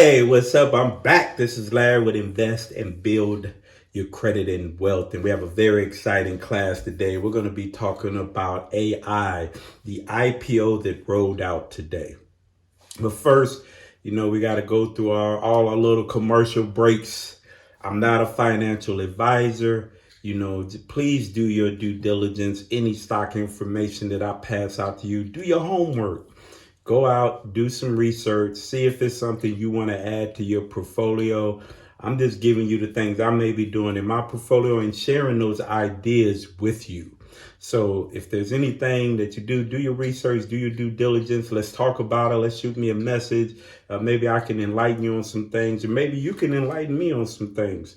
Hey, what's up? I'm back. This is Larry with Invest and Build Your Credit and Wealth. And we have a very exciting class today. We're going to be talking about AI, the IPO that rolled out today. But first, we got to go through all our little commercial breaks. I'm not a financial advisor. Please do your due diligence. Any stock information that I pass out to you, do your homework. Go out, do some research, see if it's something you want to add to your portfolio. I'm just giving you the things I may be doing in my portfolio and sharing those ideas with you. So if there's anything that you do your research, do your due diligence. Let's talk about it. Let's shoot me a message. Maybe I can enlighten you on some things, or maybe you can enlighten me on some things.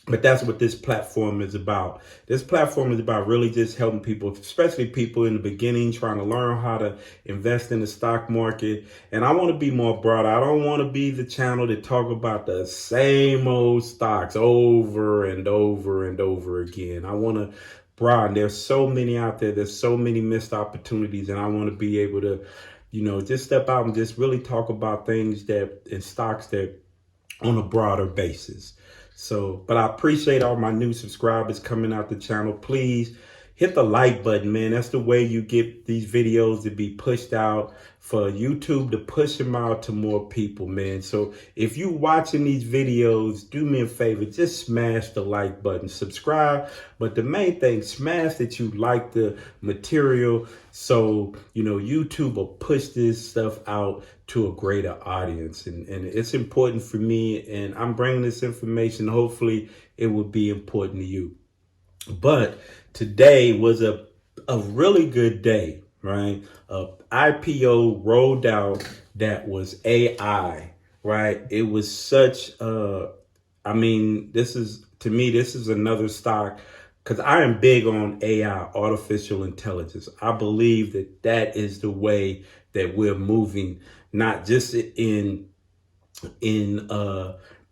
But that's what this platform is about. This platform is about really just helping people, especially people in the beginning, trying to learn how to invest in the stock market. And I want to be more broad. I don't want to be the channel that talk about the same old stocks over and over and over again. I want to broaden. There's so many out there. There's so many missed opportunities. And I want to be able to, just step out and just really talk about things that in stocks that on a broader basis. So, but I appreciate all my new subscribers coming out the channel. Please hit the like button, man. That's the way you get these videos to be pushed out, for YouTube to push them out to more people, man. So if you watching these videos, do me a favor, just smash the like button, subscribe. But the main thing, smash that you like the material. So, YouTube will push this stuff out to a greater audience. And it's important for me. And I'm bringing this information. Hopefully it will be important to you. But today was a really good day, right? IPO rolled out that was AI, right? It was such this is another stock, because I am big on AI, artificial intelligence. I believe that is the way that we're moving, not just in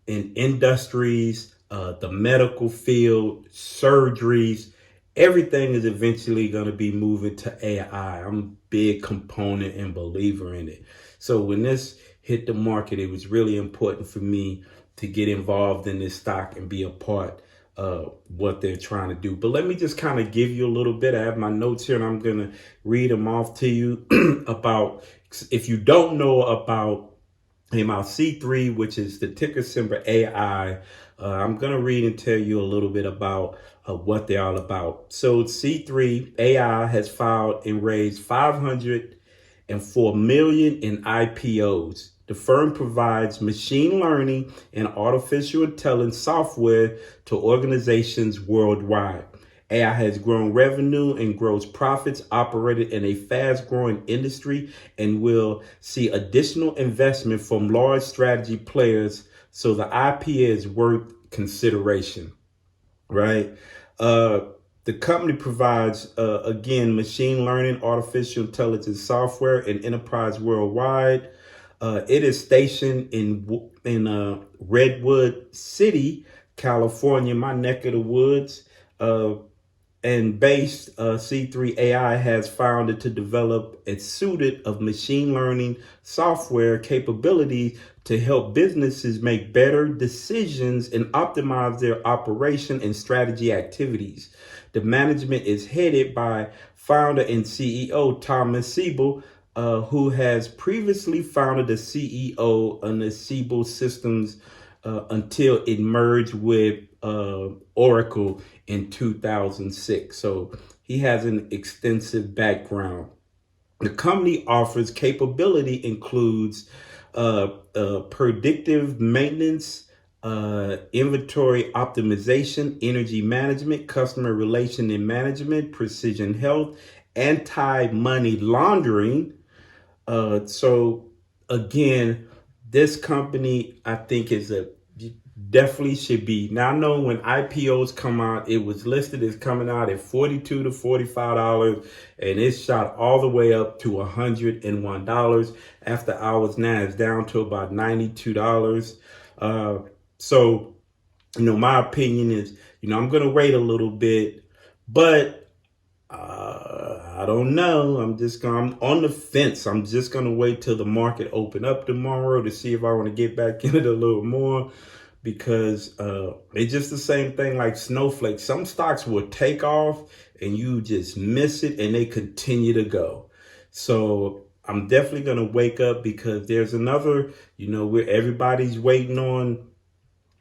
industries, the medical field, surgeries. Everything is eventually going to be moving to AI. I'm a big component and believer in it. So when this hit the market, it was really important for me to get involved in this stock and be a part of what they're trying to do. But let me just kind of give you a little bit. I have my notes here and I'm going to read them off to you about, if you don't know about C3, which is the ticker symbol AI. I'm going to read and tell you a little bit about what they're all about. So C3.ai has filed and raised $504 million in IPOs. The firm provides machine learning and artificial intelligence software to organizations worldwide. AI has grown revenue and gross profits, operated in a fast-growing industry, and will see additional investment from large strategy players. So the IPO is worth consideration, right? The company provides, again, machine learning, artificial intelligence software and enterprise worldwide. It is stationed in Redwood City, California, my neck of the woods. And based, C3.ai has founded to develop a suite of machine learning software capabilities to help businesses make better decisions and optimize their operation and strategy activities. The management is headed by founder and CEO Thomas Siebel, who has previously founded the CEO on the Siebel Systems until it merged with Oracle in 2006. So he has an extensive background. The company offers capability includes predictive maintenance, inventory optimization, energy management, customer relation and management, precision health, anti-money laundering. So again, this company, I think, definitely should be. Now, I know when IPOs come out, it was listed as coming out at $42 to $45, and it shot all the way up to $101. After hours now, it's down to about $92. So, my opinion is, I'm going to wait a little bit, but I don't know. I'm on the fence. I'm just gonna wait till the market open up tomorrow to see if I want to get back in it a little more, because it's just the same thing like snowflakes. Some stocks will take off and you just miss it and they continue to go. So I'm definitely gonna wake up, because there's another, where everybody's waiting on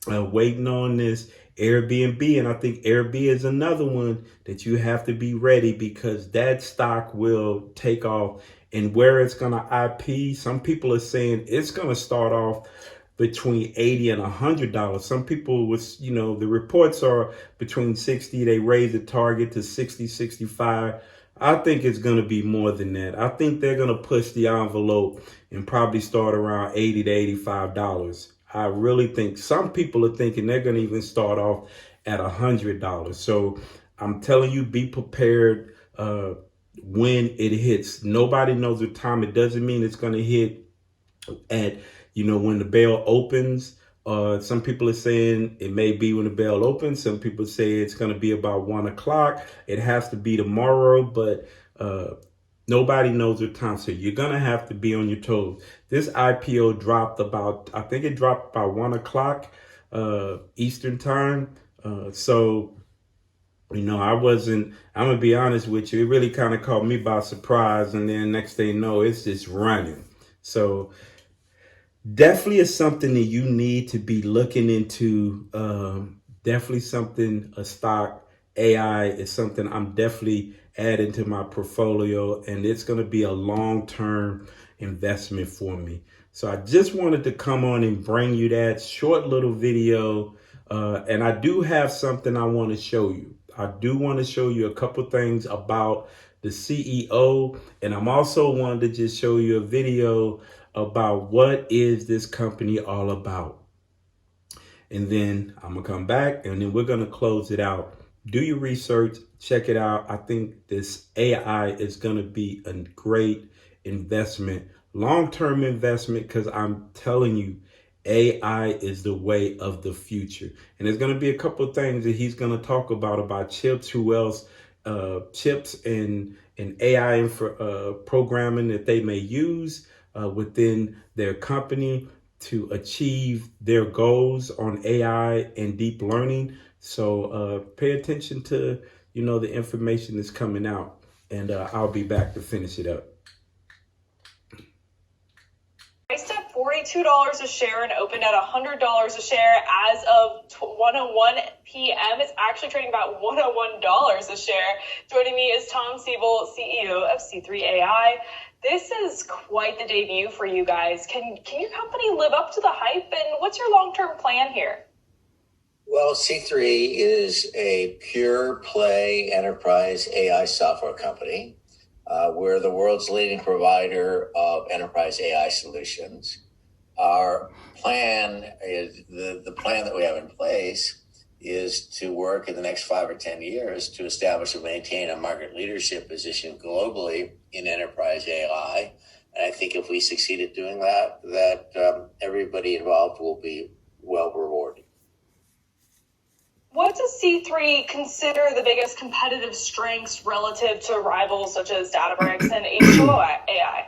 this Airbnb. And I think Airbnb is another one that you have to be ready, because that stock will take off. And where it's going to IP, some people are saying it's going to start off between $80 and $100. Some people was, the reports are between 60. They raise the target to 60, 65. I think it's going to be more than that. I think they're going to push the envelope and probably start around $80 to $85. I really think some people are thinking they're going to even start off at $100. So I'm telling you, be prepared when it hits. Nobody knows the time. It doesn't mean it's going to hit at, when the bell opens. Some people are saying it may be when the bell opens. Some people say it's going to be about 1 o'clock. It has to be tomorrow, but nobody knows the time. So you're going to have to be on your toes. This IPO dropped I think it dropped about 1 o'clock Eastern time. I'm going to be honest with you. It really kind of caught me by surprise. And then next thing you know, it's just running. So definitely is something that you need to be looking into. Definitely something, a stock. AI is something I'm definitely adding to my portfolio, and it's going to be a long-term investment for me. So I just wanted to come on and bring you that short little video. And I do have something I want to show you. I do want to show you a couple things about the CEO, and I'm also wanted to just show you a video about what is this company all about. And then I'm gonna come back and then we're gonna close it out. Do your research, check it out. I think this AI is gonna be a great investment, long-term investment, because I'm telling you, AI is the way of the future. And there's gonna be a couple of things that he's gonna talk about chips, who else, chips and AI programming that they may use within their company to achieve their goals on AI and deep learning. So pay attention to, the information that's coming out, and I'll be back to finish it up. Priced at $42 a share and opened at $100 a share as of 1:01 p.m. It's actually trading about $101 a share. Joining me is Tom Siebel, CEO of C3.ai. This is quite the debut for you guys. Can your company live up to the hype, and what's your long-term plan here? Well, C3 is a pure play enterprise AI software company. We're the world's leading provider of enterprise AI solutions. Our plan is the plan that we have in place is to work in the next 5 or 10 years to establish and maintain a market leadership position globally in enterprise AI. And I think if we succeed at doing that, everybody involved will be well rewarded. What does C3 consider the biggest competitive strengths relative to rivals such as Databricks and IPO C3?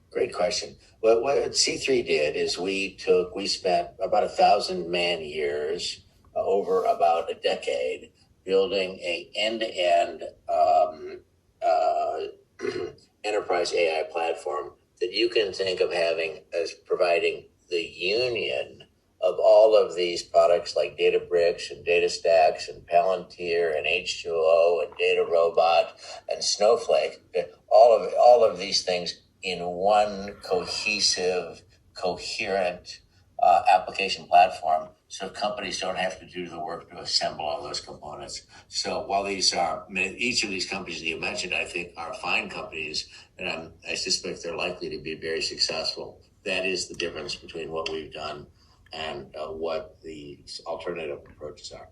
Great question. Well, what C3 did is we spent about 1,000 man years over about a decade building a end-to-end enterprise AI platform that you can think of having as providing the union of all of these products like Databricks and DataStax and Palantir and H2O and DataRobot and Snowflake, all of these things in one cohesive, coherent application platform, so companies don't have to do the work to assemble all those components. So while each of these companies that you mentioned, I think, are fine companies, and I suspect they're likely to be very successful, that is the difference between what we've done and what the alternative approaches are.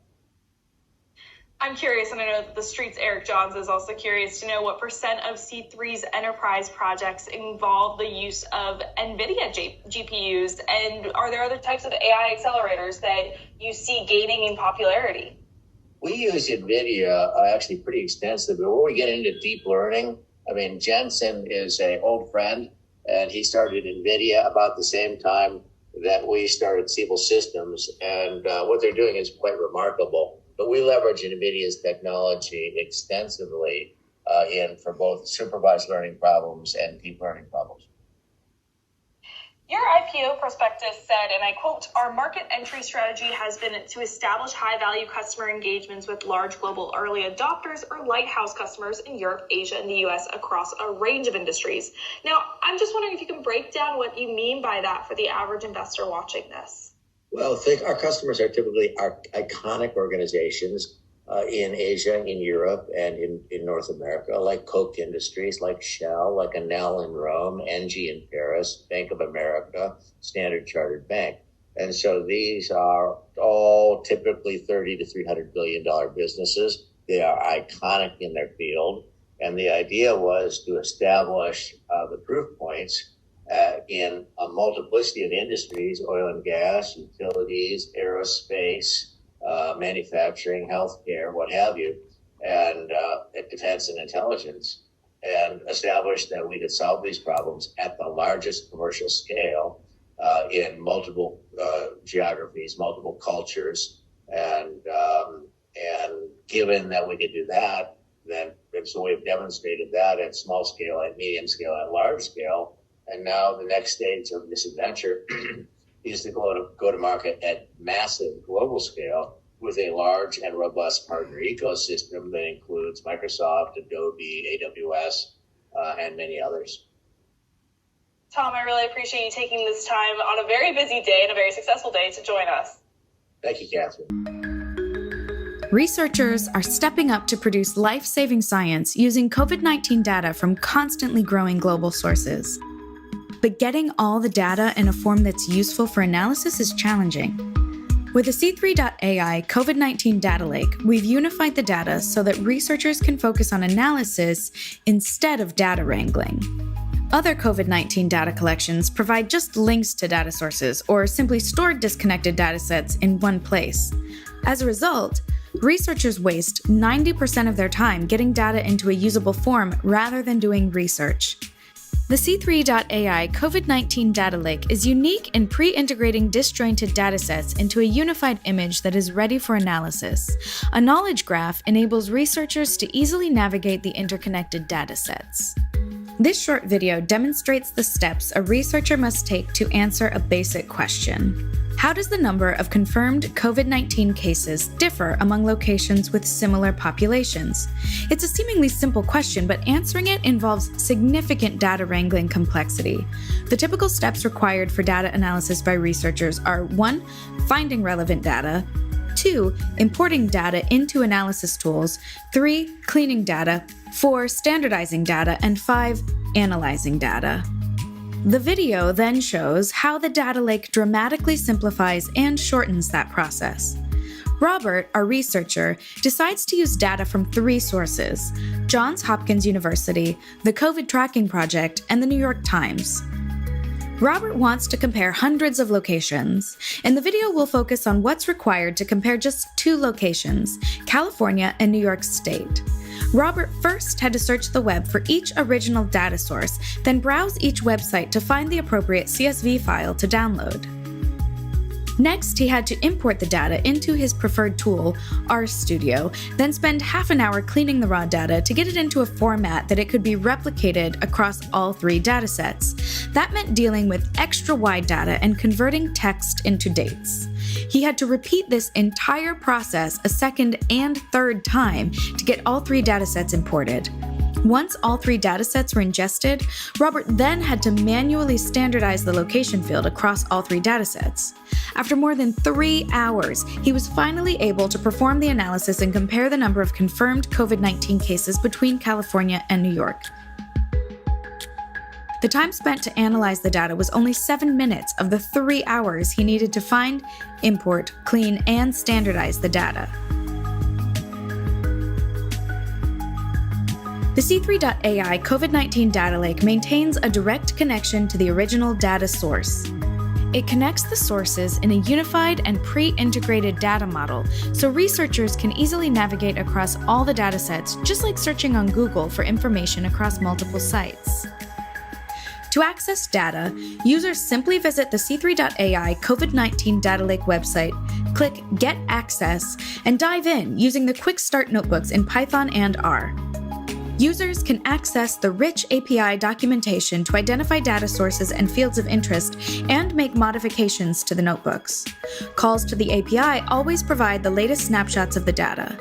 I'm curious, and I know that the Street's Eric Johns is also curious to know what % of C3's enterprise projects involve the use of NVIDIA GPUs, and are there other types of AI accelerators that you see gaining in popularity? We use NVIDIA actually pretty extensively. Where we get into deep learning, I mean, Jensen is an old friend, and he started NVIDIA about the same time that we started Siebel Systems, and what they're doing is quite remarkable. But we leverage NVIDIA's technology extensively for both supervised learning problems and deep learning problems. Your IPO prospectus said, and I quote, "Our market entry strategy has been to establish high-value customer engagements with large global early adopters or lighthouse customers in Europe, Asia, and the US across a range of industries." Now, I'm just wondering if you can break down what you mean by that for the average investor watching this. Well, our customers are typically iconic organizations in Asia, in Europe, and in North America, like Koch Industries, like Shell, like Enel in Rome, Engie in Paris, Bank of America, Standard Chartered Bank. And so these are all typically $30 to $300 billion businesses. They are iconic in their field. And the idea was to establish the proof points in a multiplicity of industries: oil and gas, utilities, aerospace, manufacturing, healthcare, what have you, and defense and intelligence, and established that we could solve these problems at the largest commercial scale in multiple geographies, multiple cultures, and given that we could do that, then so we've demonstrated that at small scale, at medium scale, at large scale, and now the next stage of this adventure is to go to market at massive global scale with a large and robust partner ecosystem that includes Microsoft, Adobe, AWS, and many others. Tom, I really appreciate you taking this time on a very busy day and a very successful day to join us. Thank you, Catherine. Researchers are stepping up to produce life-saving science using COVID-19 data from constantly growing global sources. But getting all the data in a form that's useful for analysis is challenging. With the C3.ai COVID-19 Data Lake, we've unified the data so that researchers can focus on analysis instead of data wrangling. Other COVID-19 data collections provide just links to data sources or simply store disconnected datasets in one place. As a result, researchers waste 90% of their time getting data into a usable form rather than doing research. The C3.ai COVID-19 Data Lake is unique in pre-integrating disjointed datasets into a unified image that is ready for analysis. A knowledge graph enables researchers to easily navigate the interconnected datasets. This short video demonstrates the steps a researcher must take to answer a basic question. How does the number of confirmed COVID-19 cases differ among locations with similar populations? It's a seemingly simple question, but answering it involves significant data wrangling complexity. The typical steps required for data analysis by researchers are 1. Finding relevant data, 2. Importing data into analysis tools, 3. Cleaning data, 4. Standardizing data, and 5. Analyzing data. The video then shows how the data lake dramatically simplifies and shortens that process. Robert, our researcher, decides to use data from 3 sources: Johns Hopkins University, the COVID Tracking Project, and the New York Times. Robert wants to compare hundreds of locations, and the video will focus on what's required to compare just 2 locations, California and New York State. Robert first had to search the web for each original data source, then browse each website to find the appropriate CSV file to download. Next, he had to import the data into his preferred tool, RStudio, then spend half an hour cleaning the raw data to get it into a format that it could be replicated across all 3 datasets. That meant dealing with extra-wide data and converting text into dates. He had to repeat this entire process a second and third time to get all 3 datasets imported. Once all 3 datasets were ingested, Robert then had to manually standardize the location field across all 3 datasets. After more than 3 hours, he was finally able to perform the analysis and compare the number of confirmed COVID-19 cases between California and New York. The time spent to analyze the data was only 7 minutes of the 3 hours he needed to find, import, clean, and standardize the data. The C3.ai COVID-19 Data Lake maintains a direct connection to the original data source. It connects the sources in a unified and pre-integrated data model, so researchers can easily navigate across all the datasets, just like searching on Google for information across multiple sites. To access data, users simply visit the C3.ai COVID-19 Data Lake website, click Get Access, and dive in using the Quick Start notebooks in Python and R. Users can access the rich API documentation to identify data sources and fields of interest and make modifications to the notebooks. Calls to the API always provide the latest snapshots of the data.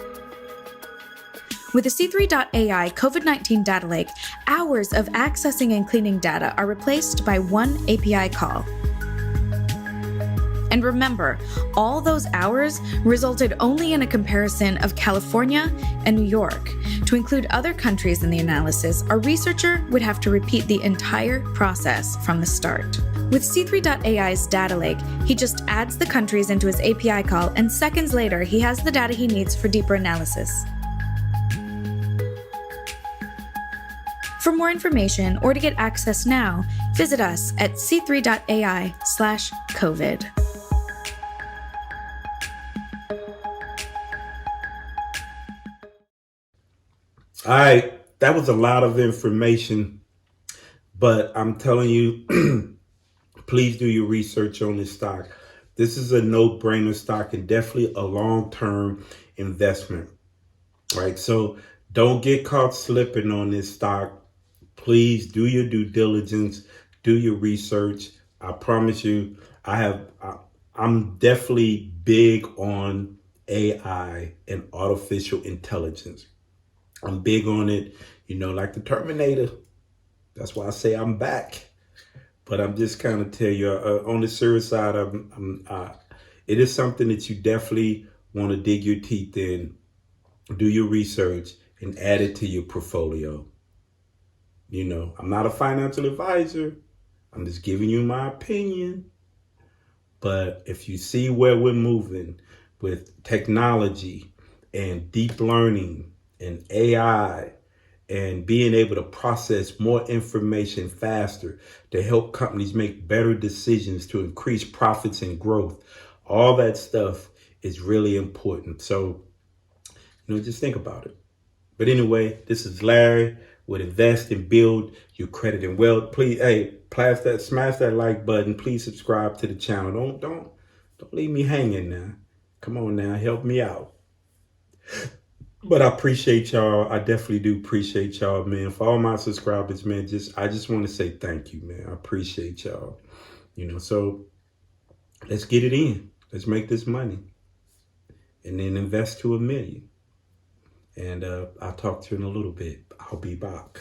With the C3.ai COVID-19 Data Lake, hours of accessing and cleaning data are replaced by one API call. And remember, all those hours resulted only in a comparison of California and New York. To include other countries in the analysis, our researcher would have to repeat the entire process from the start. With C3.ai's data lake, he just adds the countries into his API call, and seconds later, he has the data he needs for deeper analysis. For more information or to get access now, visit us at c3.ai/COVID. All right, that was a lot of information, but I'm telling you, please do your research on this stock. This is a no-brainer stock and definitely a long-term investment, right? So don't get caught slipping on this stock. Please do your due diligence, do your research. I promise you, I'm definitely big on AI and artificial intelligence. I'm big on it, like the Terminator. That's why I say I'm back. But I'm just kind of tell you, on the serious side, it is something that you definitely want to dig your teeth in, do your research, and add it to your portfolio. I'm not a financial advisor. I'm just giving you my opinion. But if you see where we're moving with technology and deep learning and AI and being able to process more information faster to help companies make better decisions to increase profits and growth, all that stuff is really important. So, just think about it. But anyway, this is Larry with Invest and Build Your Credit and Wealth. Please, smash that like button. Please subscribe to the channel. Don't leave me hanging now. Come on now, help me out. But I appreciate y'all. I definitely do appreciate y'all, man. For all my subscribers, man, I just want to say thank you, man. I appreciate y'all. So let's get it in. Let's make this money. And then invest to $1 million. And I'll talk to you in a little bit. I'll be back.